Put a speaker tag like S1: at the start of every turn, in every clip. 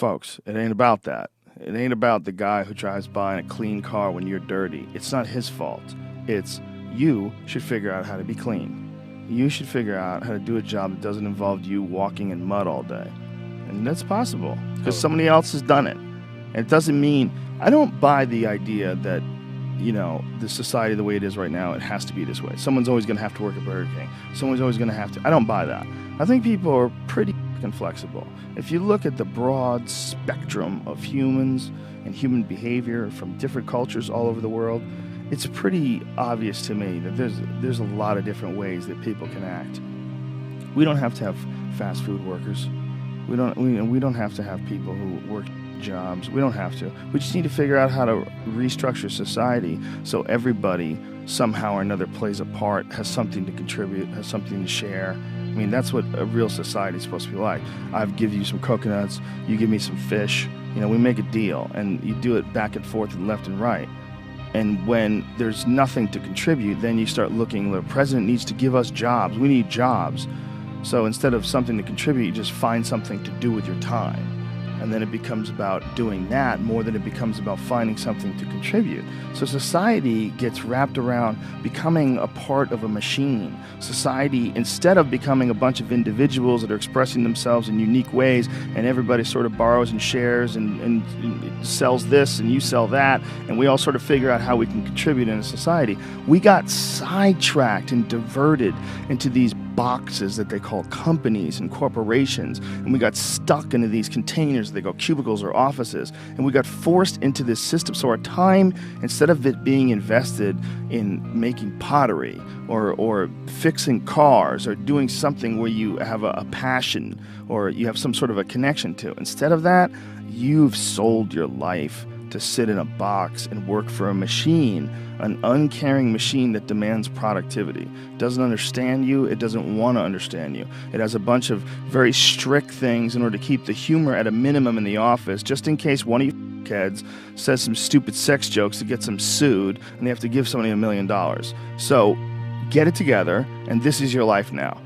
S1: Folks, it ain't about that. It ain't about the guy who drives by in a clean car when you're dirty. It's not his fault. It's you should figure out how to be clean. You should figure out how to do a job that doesn't involve you walking in mud all day. And that's possible because somebody else has done it. And it doesn't mean, I don't buy the idea that, you know, the society the way it is right now, it has to be this way. Someone's always going to have to work at Burger King. Someone's always going to have to. I don't buy that. I think people are pretty flexible. If you look at the broad spectrum of humans and human behavior from different cultures all over the world, it's pretty obvious to me that there's a lot of different ways that people can act. We don't have to have fast food workers. We don't have to have people who work jobs. We don't have to. We just need to figure out how to restructure society so everybody somehow or another plays a part, has something to contribute, has something to share. I mean, that's what a real society is supposed to be like. I give you some coconuts, you give me some fish. You know, we make a deal, and you do it back and forth and left and right. And when there's nothing to contribute, then you start looking, the president needs to give us jobs. We need jobs. So instead of something to contribute, you just find something to do with your time. And then it becomes about doing that more than it becomes about finding something to contribute. So society gets wrapped around becoming a part of a machine. Society, instead of becoming a bunch of individuals that are expressing themselves in unique ways, and everybody sort of borrows and shares and sells this and you sell that, and we all sort of figure out how we can contribute in a society, we got sidetracked and diverted into these boxes that they call companies and corporations, and we got stuck into these containers, they go cubicles or offices, and we got forced into this system. So our time, instead of it being invested in making pottery or fixing cars or doing something where you have a passion or you have some sort of a connection to, instead of that, you've sold your life to sit in a box and work for a machine, an uncaring machine that demands productivity. It doesn't understand you. It doesn't want to understand you. It has a bunch of very strict things in order to keep the humor at a minimum in the office, just in case one of you kids says some stupid sex jokes that gets them sued and they have to give somebody $1 million. So get it together, and this is your life now.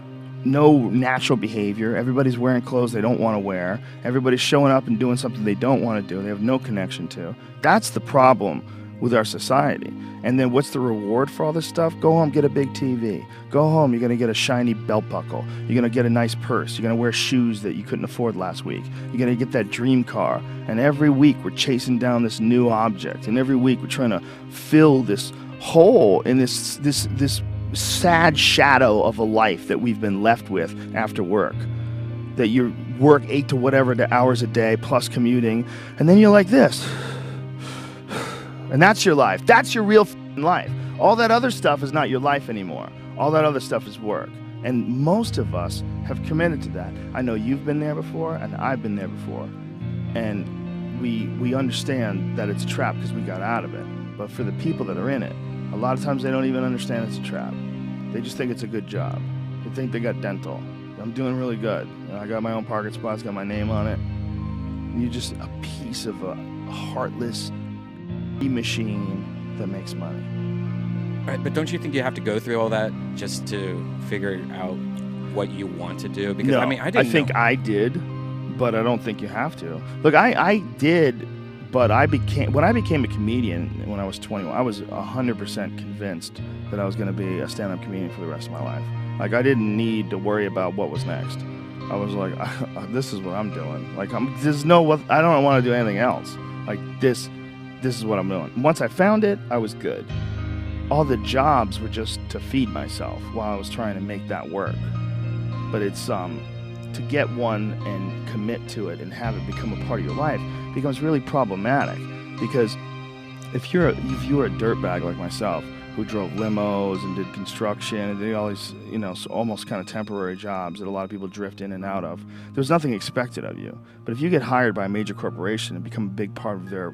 S1: No natural behavior. Everybody's wearing clothes they don't want to wear. Everybody's showing up and doing something they don't want to do. They have no connection to. That's the problem with our society. And then what's the reward for all this stuff? Go home, get a big TV. Go home, you're going to get a shiny belt buckle. You're going to get a nice purse. You're going to wear shoes that you couldn't afford last week. You're going to get that dream car. And every week we're chasing down this new object. And every week we're trying to fill this hole in this sad shadow of a life that we've been left with after work. That you work 8 to whatever the hours a day plus commuting, and then you're like this. And that's your life. That's your real life. All that other stuff is not your life anymore. All that other stuff is work. And most of us have committed to that. I know you've been there before, and I've been there before. And we understand that it's a trap because we got out of it. But for the people that are in it, a lot of times they don't even understand it's a trap. They just think it's a good job. They think they got dental. I'm doing really good. You know, I got my own parking spots, got my name on it. And you're just a piece of a heartless machine that makes money.
S2: Right, but don't you think you have to go through all that just to figure out what you want to do? Because
S1: no,
S2: I mean, I think
S1: I did, but I don't think you have to. Look, I did. But when I became a comedian when I was 21, I was 100% convinced that I was going to be a stand-up comedian for the rest of my life. Like, I didn't need to worry about what was next. I was like, this is what I'm doing. Like, I don't want to do anything else. Like, this is what I'm doing. Once I found it, I was good. All the jobs were just to feed myself while I was trying to make that work. But it's to get one and commit to it and have it become a part of your life becomes really problematic, because if you were a dirtbag like myself who drove limos and did construction and did all these, you know, so almost kind of temporary jobs that a lot of people drift in and out of, there's nothing expected of you. But if you get hired by a major corporation and become a big part of their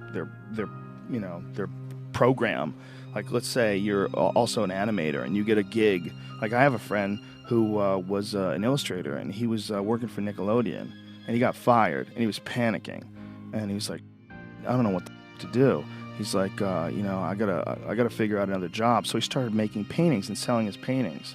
S1: program, like let's say you're also an animator and you get a gig. Like I have a friend who was an illustrator, and he was working for Nickelodeon, and he got fired, and he was panicking, and he was like, I don't know what to do. He's like, I gotta figure out another job. So he started making paintings and selling his paintings.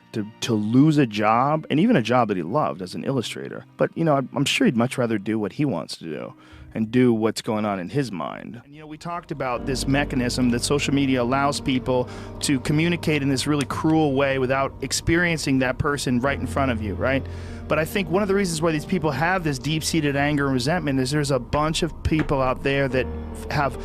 S1: to lose a job, and even a job that he loved as an illustrator. But, you know, I'm sure he'd much rather do what he wants to do and do what's going on in his mind. And, you know, we talked about this mechanism that social media allows people to communicate in this really cruel way without experiencing that person right in front of you, right? But I think one of the reasons why these people have this deep-seated anger and resentment is there's a bunch of people out there that have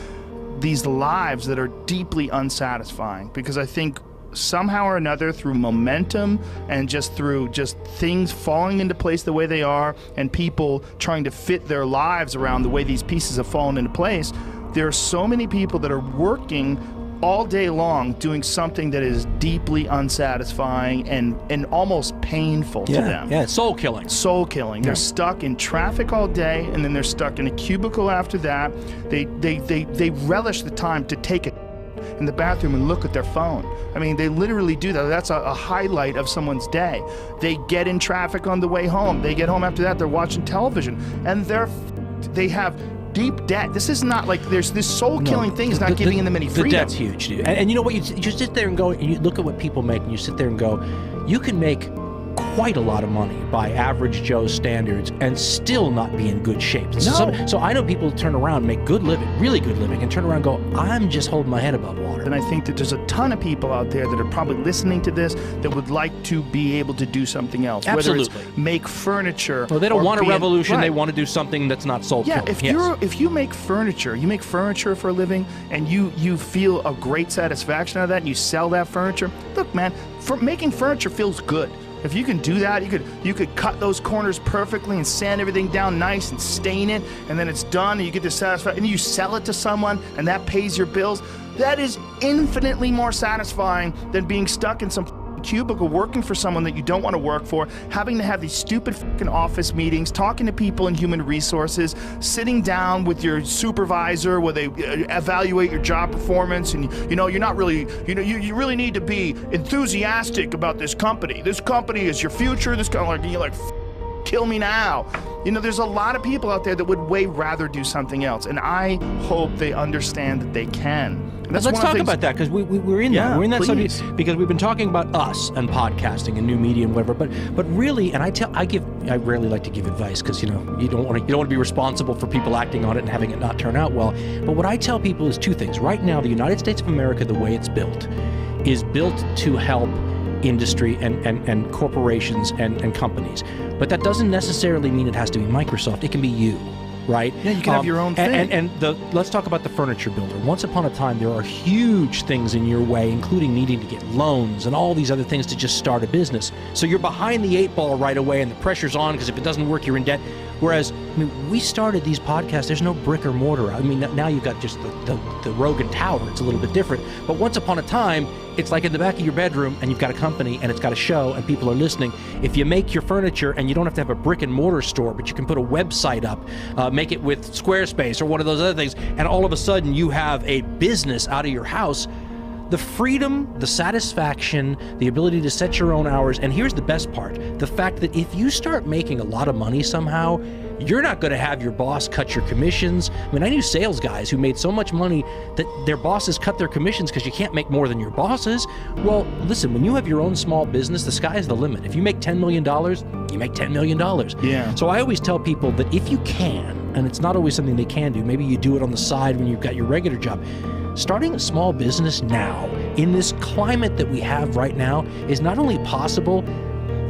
S1: these lives that are deeply unsatisfying, because I think somehow or another, through momentum and just through just things falling into place the way they are, and people trying to fit their lives around the way these pieces have fallen into place, there are so many people that are working all day long doing something that is deeply unsatisfying and almost painful to them.
S3: Yeah, soul killing.
S1: Soul killing. They're stuck in traffic all day, and then they're stuck in a cubicle after that. They relish the time to take a in the bathroom and look at their phone. I mean, they literally do that. That's a highlight of someone's day. They get in traffic on the way home. They get home after that, they're watching television, and they have deep debt. This is not like there's this soul-killing thing is not giving them any freedom.
S3: The debt's huge, dude. And you know what? You sit there and go, and you look at what people make, and you sit there and go, you can make quite a lot of money by average Joe standards and still not be in good shape.
S1: No.
S3: So I know people turn around, make good living, really good living, and turn around and go, I'm just holding my head above water.
S1: And I think that there's a ton of people out there that are probably listening to this that would like to be able to do something else.
S3: Absolutely.
S1: Whether it's make furniture.
S3: Well, they don't want a revolution.
S1: Right.
S3: They want to do something that's not soul killing.
S1: Yeah, if you make furniture, for a living, and you feel a great satisfaction out of that, and you sell that furniture. Look, man, making furniture feels good. If you can do that, you could cut those corners perfectly and sand everything down nice and stain it, and then it's done, and you get to satisfy, and you sell it to someone, and that pays your bills. That is infinitely more satisfying than being stuck in some cubicle working for someone that you don't want to work for, having to have these stupid fucking office meetings, talking to people in human resources, sitting down with your supervisor where they evaluate your job performance, and you're not really, you really need to be enthusiastic about this company. This company is your future. This kind of you're like, kill me now. There's a lot of people out there that would way rather do something else, and I hope they understand that they can.
S3: Let's talk about that, because we're in that. We're in that subject because we've been talking about us and podcasting and new media and whatever. But really, and I rarely like to give advice, because you don't want to be responsible for people acting on it and having it not turn out well. But what I tell people is two things. Right now, the United States of America, the way it's built, is built to help industry and corporations and companies. But that doesn't necessarily mean it has to be Microsoft. It can be you. Right?
S1: Yeah, you can have your own thing.
S3: Let's talk about the furniture builder. Once upon a time, there are huge things in your way, including needing to get loans and all these other things to just start a business. So you're behind the 8 ball right away, and the pressure's on, because if it doesn't work, you're in debt. Whereas, we started these podcasts, there's no brick or mortar. Now you've got just the Rogan Tower. It's a little bit different. But once upon a time, it's like in the back of your bedroom, and you've got a company, and it's got a show, and people are listening. If you make your furniture, and you don't have to have a brick and mortar store, but you can put a website up, make it with Squarespace or one of those other things, and all of a sudden you have a business out of your house, the freedom, the satisfaction, the ability to set your own hours, and here's the best part, the fact that if you start making a lot of money somehow, you're not going to have your boss cut your commissions. I knew sales guys who made so much money that their bosses cut their commissions because you can't make more than your bosses. Well, listen, when you have your own small business, the sky's the limit. If you make $10 million, you make $10 million.
S1: Yeah.
S3: So I always tell people that if you can, and it's not always something they can do, maybe you do it on the side when you've got your regular job, starting a small business now, in this climate that we have right now, is not only possible,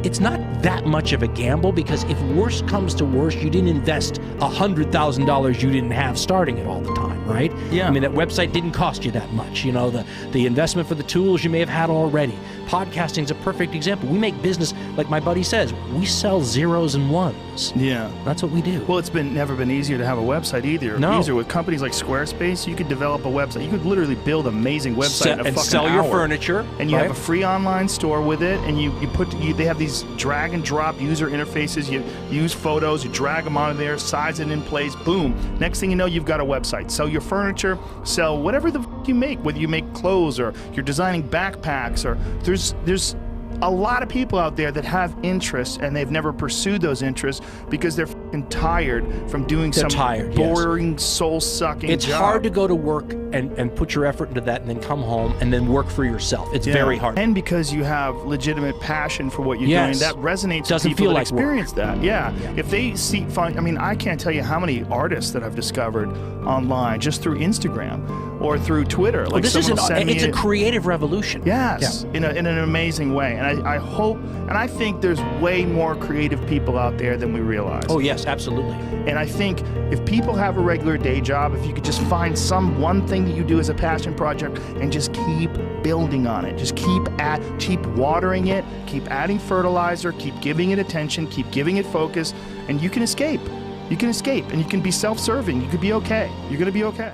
S3: it's not that much of a gamble, because if worse comes to worse, you didn't invest $100,000 you didn't have starting it all the time, right?
S1: Yeah.
S3: I mean, that website didn't cost you that much. You know, the investment for the tools you may have had already. Podcasting's a perfect example. We make business, like my buddy says, we sell zeros and ones.
S1: Yeah.
S3: That's what we do.
S1: Well, it's never been easier to have a website either.
S3: No.
S1: Easier with companies like Squarespace. You could develop a website. You could literally build an amazing website in a
S3: and
S1: fucking
S3: sell your
S1: hour.
S3: furniture.
S1: And you
S3: right?
S1: have a free online store with it, and they have these drag and drop user interfaces. You use photos, you drag them onto there, size it in place, boom. Next thing you know, you've got a website. Sell your furniture, sell whatever the you make, whether you make clothes or you're designing backpacks, or there's a lot of people out there that have interests and they've never pursued those interests because they're fucking tired from doing boring, soul-sucking
S3: It's
S1: job.
S3: hard to go to work and put your effort into that and then come home and then work for yourself. It's very hard.
S1: And because you have legitimate passion for what you're doing, that resonates with people that experience that. Yeah. If they see fun, I mean, I can't tell you how many artists that I've discovered online just through Instagram or through Twitter. Like
S3: it's a creative revolution.
S1: Yes, in an amazing way. And I hope, and I think there's way more creative people out there than we realize.
S3: Oh yes, absolutely.
S1: And I think if people have a regular day job, if you could just find one thing that you do as a passion project and just keep building on it, just keep watering it, keep adding fertilizer, keep giving it attention, keep giving it focus, and you can escape. You can escape and you can be self-serving. You could be okay. You're going to be okay.